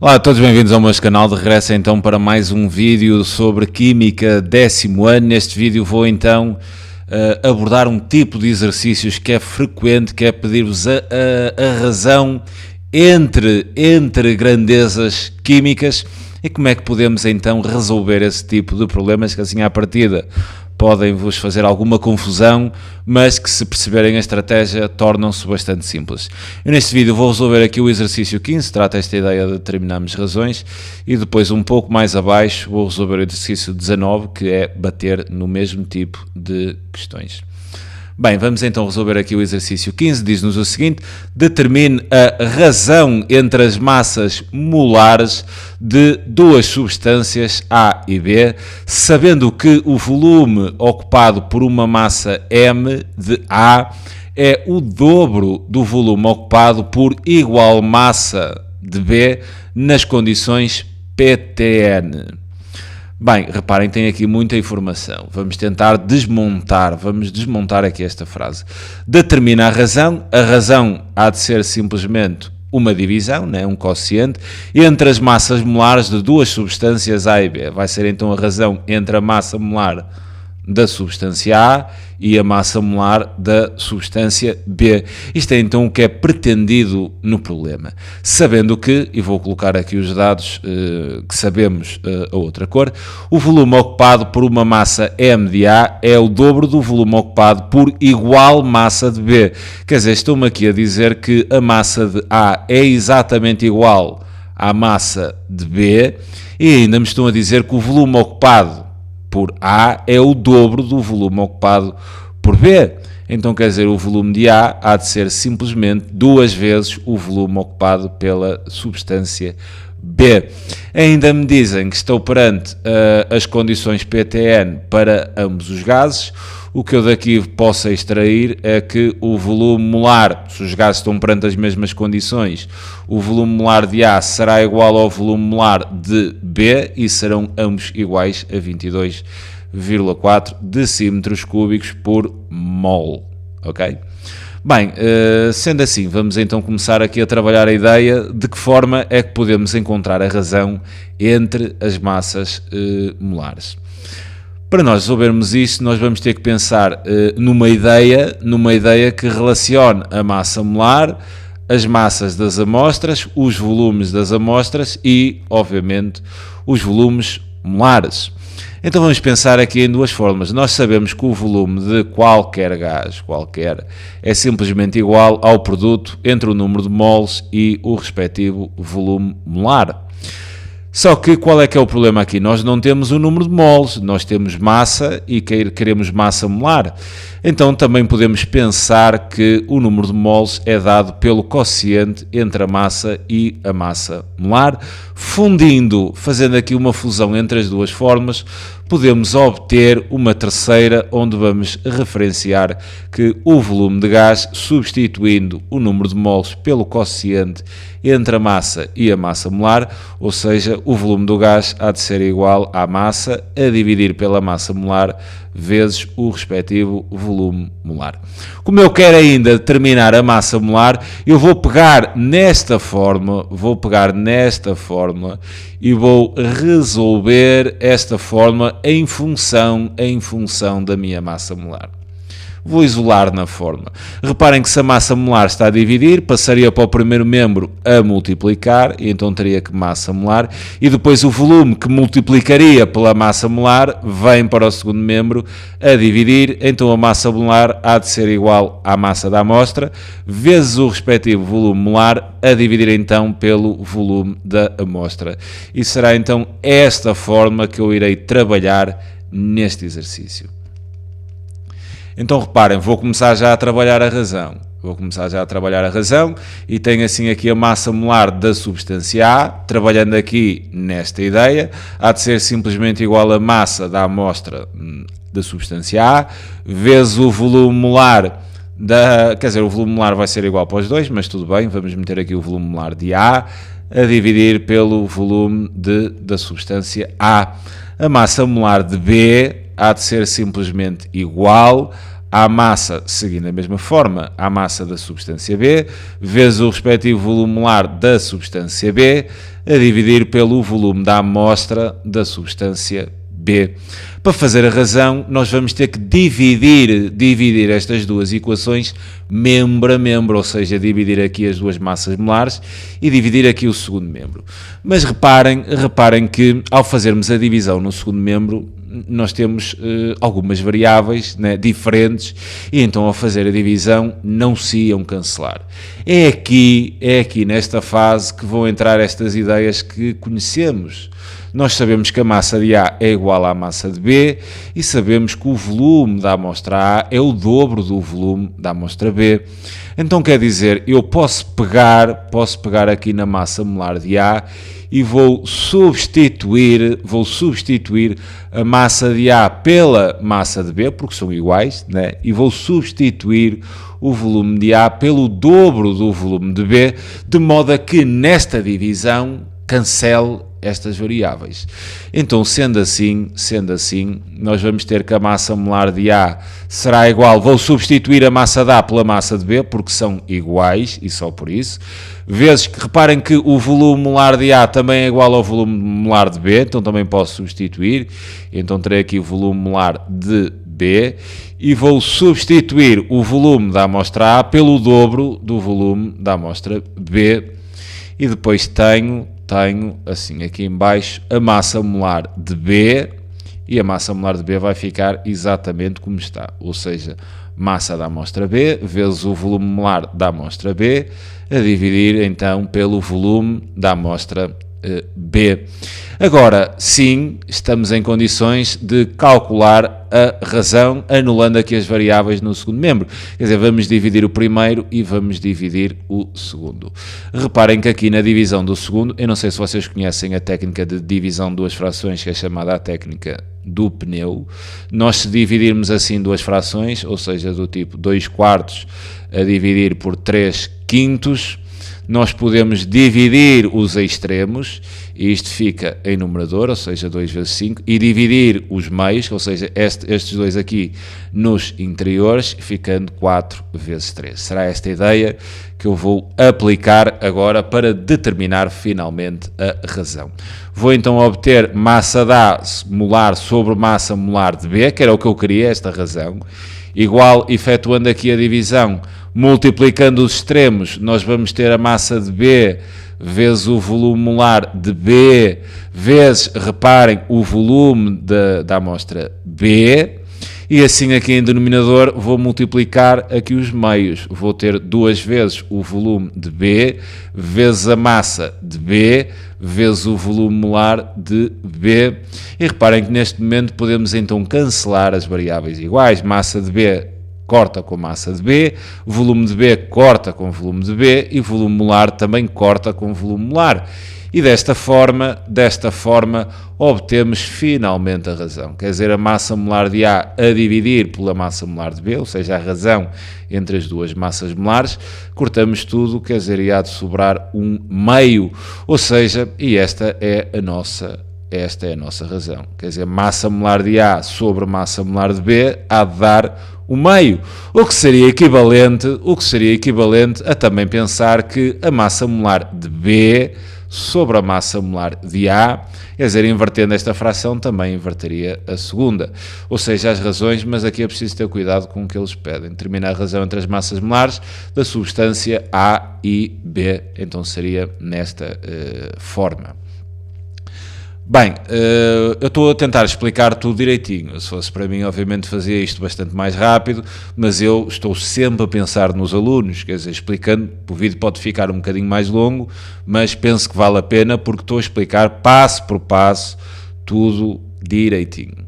Olá a todos, bem-vindos ao meu canal. De regresso então para mais um vídeo sobre Química 10º ano. Neste vídeo vou então abordar um tipo de exercícios que é frequente, que é pedir-vos a razão entre grandezas químicas e como é que podemos então resolver esse tipo de problemas que assim à partida podem vos fazer alguma confusão, mas que se perceberem a estratégia tornam-se bastante simples. Eu neste vídeo vou resolver aqui o exercício 15, trata esta ideia de determinarmos razões, e depois um pouco mais abaixo vou resolver o exercício 19, que é bater no mesmo tipo de questões. Bem, vamos então resolver aqui o exercício 15, diz-nos o seguinte: determine a razão entre as massas molares de duas substâncias A e B, sabendo que o volume ocupado por uma massa M de A é o dobro do volume ocupado por igual massa de B nas condições PTN. Bem, reparem, tem aqui muita informação. Vamos tentar desmontar aqui esta frase. Determina a razão há de ser simplesmente uma divisão, né, um quociente, entre as massas molares de duas substâncias A e B. Vai ser então a razão entre a massa molar da substância A e a massa molar da substância B. Isto é então o que é pretendido no problema. Sabendo que, e vou colocar aqui os dados que sabemos a outra cor, o volume ocupado por uma massa M de A é o dobro do volume ocupado por igual massa de B. Quer dizer, estou-me aqui a dizer que a massa de A é exatamente igual à massa de B e ainda me estão a dizer que o volume ocupado por A é o dobro do volume ocupado por B. Então, quer dizer, o volume de A há de ser simplesmente duas vezes o volume ocupado pela substância B. Ainda me dizem que estou perante as condições PTN para ambos os gases. O que eu daqui posso extrair é que o volume molar, se os gases estão perante as mesmas condições, o volume molar de A será igual ao volume molar de B e serão ambos iguais a 22,4 decímetros cúbicos por mol. Ok? Bem, sendo assim, vamos então começar aqui a trabalhar a ideia de que forma é que podemos encontrar a razão entre as massas molares. Para nós resolvermos isso, nós vamos ter que pensar numa ideia que relacione a massa molar, as massas das amostras, os volumes das amostras e, obviamente, os volumes molares. Então vamos pensar aqui em duas formas. Nós sabemos que o volume de qualquer gás, é simplesmente igual ao produto entre o número de moles e o respectivo volume molar. Só que qual é que é o problema aqui? Nós não temos o número de moles, nós temos massa e queremos massa molar. Então também podemos pensar que o número de moles é dado pelo quociente entre a massa e a massa molar. Fundindo, fazendo aqui uma fusão entre as duas formas, podemos obter uma terceira, onde vamos referenciar que o volume de gás, substituindo o número de moles pelo quociente entre a massa e a massa molar, ou seja, o volume do gás há de ser igual à massa a dividir pela massa molar vezes o respectivo volume molar. Como eu quero ainda determinar a massa molar, eu vou pegar nesta fórmula e vou resolver esta fórmula em função da minha massa molar. Vou isolar na fórmula. Reparem que se a massa molar está a dividir, passaria para o primeiro membro a multiplicar, e então teria que massa molar, e depois o volume que multiplicaria pela massa molar vem para o segundo membro a dividir, então a massa molar há de ser igual à massa da amostra, vezes o respectivo volume molar, a dividir então pelo volume da amostra. E será então esta forma que eu irei trabalhar neste exercício. Então reparem, vou começar já a trabalhar a razão. E tenho assim aqui a massa molar da substância A, trabalhando aqui nesta ideia, há de ser simplesmente igual à massa da amostra da substância A, vezes o volume molar o volume molar vai ser igual para os dois, mas tudo bem, vamos meter aqui o volume molar de A, a dividir pelo volume da substância A. A massa molar de B há de ser simplesmente igual à massa, seguindo a mesma forma, à massa da substância B, vezes o respectivo volume molar da substância B, a dividir pelo volume da amostra da substância B. Para fazer a razão, nós vamos ter que dividir estas duas equações membro a membro, ou seja, dividir aqui as duas massas molares e dividir aqui o segundo membro. Mas reparem que ao fazermos a divisão no segundo membro, nós temos algumas variáveis, né, diferentes, e então ao fazer a divisão não se iam cancelar. É aqui nesta fase que vão entrar estas ideias que conhecemos. Nós sabemos que a massa de A é igual à massa de B e sabemos que o volume da amostra A é o dobro do volume da amostra B. Então quer dizer, eu posso pegar aqui na massa molar de A e vou substituir a massa de A pela massa de B, porque são iguais, né? E vou substituir o volume de A pelo dobro do volume de B, de modo a que nesta divisão cancele estas variáveis. Então, sendo assim, nós vamos ter que a massa molar de A será igual, vou substituir a massa de A pela massa de B, porque são iguais, e só por isso, vezes que, reparem que o volume molar de A também é igual ao volume molar de B, então também posso substituir, então terei aqui o volume molar de B, e vou substituir o volume da amostra A pelo dobro do volume da amostra B, e depois tenho assim aqui em baixo a massa molar de B, e a massa molar de B vai ficar exatamente como está, ou seja, massa da amostra B vezes o volume molar da amostra B, a dividir então pelo volume da amostra B. Agora, sim, estamos em condições de calcular a razão, anulando aqui as variáveis no segundo membro. Quer dizer, vamos dividir o primeiro e vamos dividir o segundo. Reparem que aqui na divisão do segundo, eu não sei se vocês conhecem a técnica de divisão de duas frações, que é chamada a técnica do pneu. Nós, se dividirmos assim duas frações, ou seja, do tipo 2/4 a dividir por 3/5, nós podemos dividir os extremos, e isto fica em numerador, ou seja, 2 vezes 5, e dividir os meios, ou seja, estes dois aqui nos interiores, ficando 4 vezes 3. Será esta a ideia que eu vou aplicar agora para determinar finalmente a razão. Vou então obter massa de A molar sobre massa molar de B, que era o que eu queria, esta razão, igual, efetuando aqui a divisão, multiplicando os extremos, nós vamos ter a massa de B vezes o volume molar de B, vezes, reparem, o volume da amostra B, e assim aqui em denominador vou multiplicar aqui os meios, vou ter duas vezes o volume de B, vezes a massa de B, vezes o volume molar de B, e reparem que neste momento podemos então cancelar as variáveis iguais, massa de B corta com massa de B, volume de B corta com volume de B e volume molar também corta com volume molar. E desta forma obtemos finalmente a razão. Quer dizer, a massa molar de A a dividir pela massa molar de B, ou seja, a razão entre as duas massas molares, cortamos tudo, quer dizer, e há de sobrar um meio, ou seja, e esta é a nossa razão. Quer dizer, massa molar de A sobre massa molar de B há de dar o meio, o que seria equivalente a também pensar que a massa molar de B sobre a massa molar de A, quer dizer, invertendo esta fração também inverteria a segunda. Ou seja, as razões, mas aqui é preciso ter cuidado com o que eles pedem. Determinar a razão entre as massas molares da substância A e B, então seria nesta forma. Bem, eu estou a tentar explicar tudo direitinho. Se fosse para mim, obviamente fazia isto bastante mais rápido, mas eu estou sempre a pensar nos alunos, quer dizer, explicando, o vídeo pode ficar um bocadinho mais longo, mas penso que vale a pena porque estou a explicar passo por passo tudo direitinho.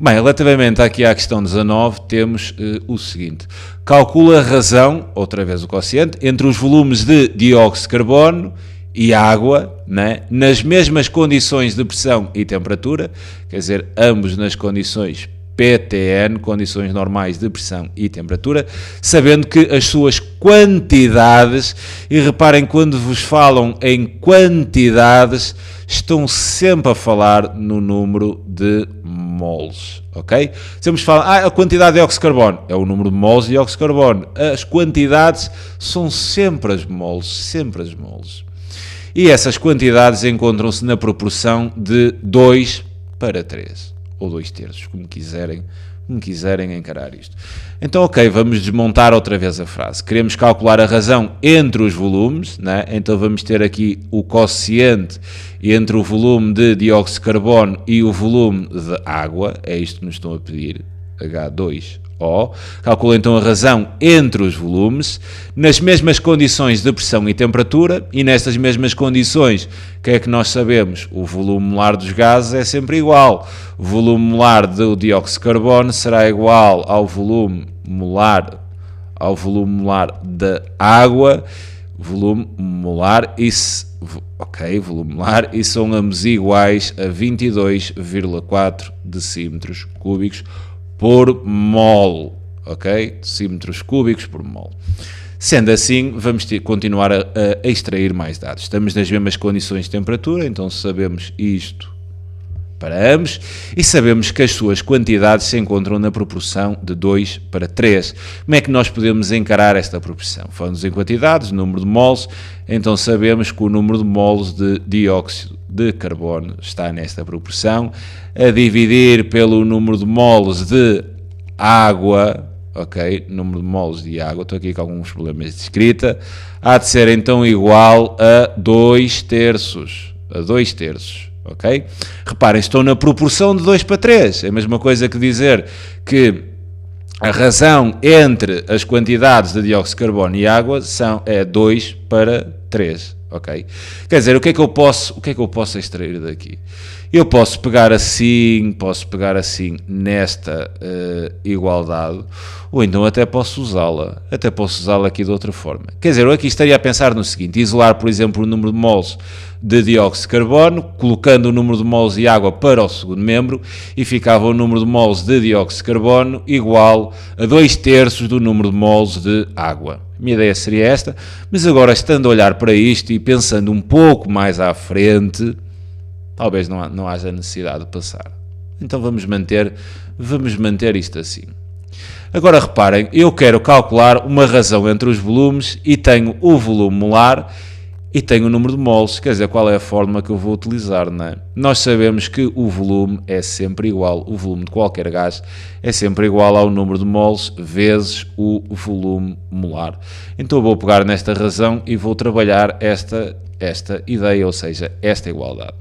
Bem, relativamente aqui à questão 19, temos o seguinte: calcula a razão, outra vez o quociente, entre os volumes de dióxido de carbono e água, né, nas mesmas condições de pressão e temperatura, quer dizer, ambos nas condições PTN, condições normais de pressão e temperatura, sabendo que as suas quantidades, e reparem, quando vos falam em quantidades, estão sempre a falar no número de moles, ok? Sempre falam, a quantidade de dióxido de carbono é o número de moles de dióxido de carbono. As quantidades são sempre as moles, sempre as moles. E essas quantidades encontram-se na proporção de 2 para 3, ou 2/3, como quiserem encarar isto. Então, ok, vamos desmontar outra vez a frase. Queremos calcular a razão entre os volumes, né? Então vamos ter aqui o quociente entre o volume de dióxido de carbono e o volume de água, é isto que nos estão a pedir, H2O. Calcula então a razão entre os volumes, nas mesmas condições de pressão e temperatura, e nestas mesmas condições, o que é que nós sabemos? O volume molar dos gases é sempre igual. O volume molar do dióxido de carbono será igual ao volume molar da água, volume molar, volume molar, e são ambos iguais a 22,4 decímetros cúbicos por mol, ok? Decímetros cúbicos por mol. Sendo assim, vamos continuar a extrair mais dados. Estamos nas mesmas condições de temperatura, então sabemos isto para ambos e sabemos que as suas quantidades se encontram na proporção de 2 para 3. Como é que nós podemos encarar esta proporção? Falamos em quantidades, número de moles, então sabemos que o número de moles de dióxido de carbono está nesta proporção, a dividir pelo número de moles de água, ok? Número de moles de água, estou aqui com alguns problemas de escrita, há de ser então igual a 2/3, ok? Reparem, estou na proporção de 2 para 3, é a mesma coisa que dizer que a razão entre as quantidades de dióxido de carbono e água é 2 para 3, ok? Quer dizer, o que é que eu posso extrair daqui? Eu posso pegar assim nesta igualdade, ou então até posso usá-la aqui de outra forma. Quer dizer, eu aqui estaria a pensar no seguinte: isolar, por exemplo, o número de moles de dióxido de carbono, colocando o número de moles de água para o segundo membro, e ficava o número de moles de dióxido de carbono igual a 2/3 do número de moles de água. A minha ideia seria esta, mas agora, estando a olhar para isto e pensando um pouco mais à frente, talvez não haja necessidade de passar. Então vamos manter isto assim. Agora reparem, eu quero calcular uma razão entre os volumes e tenho o volume molar e tenho o número de moles. Quer dizer, qual é a fórmula que eu vou utilizar, não é? Nós sabemos que o volume é sempre igual, o volume de qualquer gás é sempre igual ao número de moles vezes o volume molar. Então eu vou pegar nesta razão e vou trabalhar esta ideia, ou seja, esta igualdade.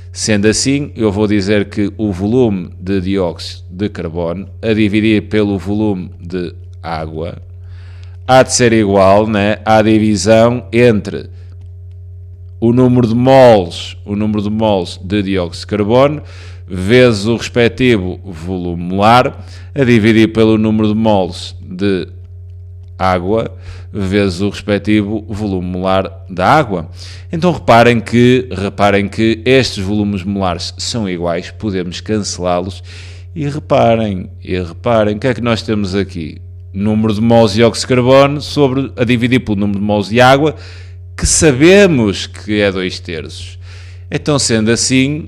Sendo assim, eu vou dizer que o volume de dióxido de carbono a dividir pelo volume de água há de ser igual, né, à divisão entre o número de moles de dióxido de carbono vezes o respectivo volume molar a dividir pelo número de moles de água vezes o respectivo volume molar da água. Então reparem que estes volumes molares são iguais, podemos cancelá-los e reparem, o que é que nós temos aqui? Número de moles de dióxido de carbono a dividir pelo número de moles de água, que sabemos que é 2/3. Então, sendo assim,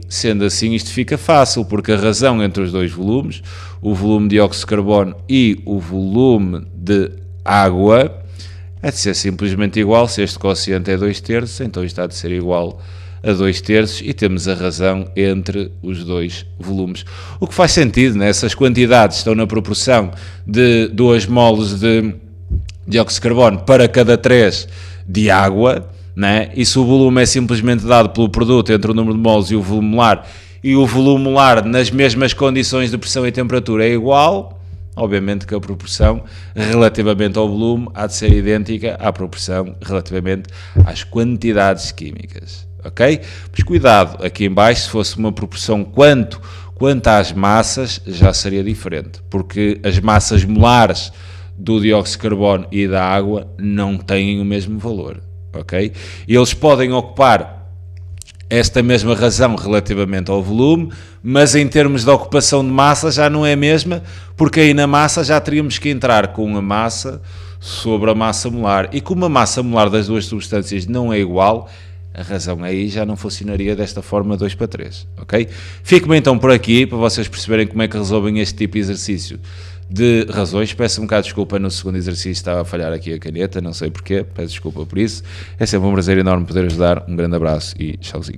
isto fica fácil, porque a razão entre os dois volumes, o volume de dióxido de carbono e o volume de água, é de ser simplesmente igual. Se este quociente é 2/3, então isto há de ser igual a 2/3 e temos a razão entre os dois volumes. O que faz sentido, né? Essas quantidades estão na proporção de 2 moles de dióxido de carbono para cada 3 de água, né? E se o volume é simplesmente dado pelo produto entre o número de moles e o volume molar, e o volume molar nas mesmas condições de pressão e temperatura é igual, obviamente que a proporção relativamente ao volume há de ser idêntica à proporção relativamente às quantidades químicas, ok? Mas cuidado, aqui em baixo, se fosse uma proporção quanto às massas, já seria diferente, porque as massas molares do dióxido de carbono e da água não têm o mesmo valor, ok? E eles podem ocupar esta mesma razão relativamente ao volume, mas em termos de ocupação de massa já não é a mesma, porque aí na massa já teríamos que entrar com a massa sobre a massa molar, e como a massa molar das duas substâncias não é igual, a razão aí já não funcionaria desta forma 2 para 3, ok? Fico-me então por aqui, para vocês perceberem como é que resolvem este tipo de exercício de razões. Peço um bocado de desculpa, no segundo exercício estava a falhar aqui a caneta, não sei porquê, peço desculpa por isso. É sempre um prazer enorme poder ajudar, um grande abraço e tchauzinho.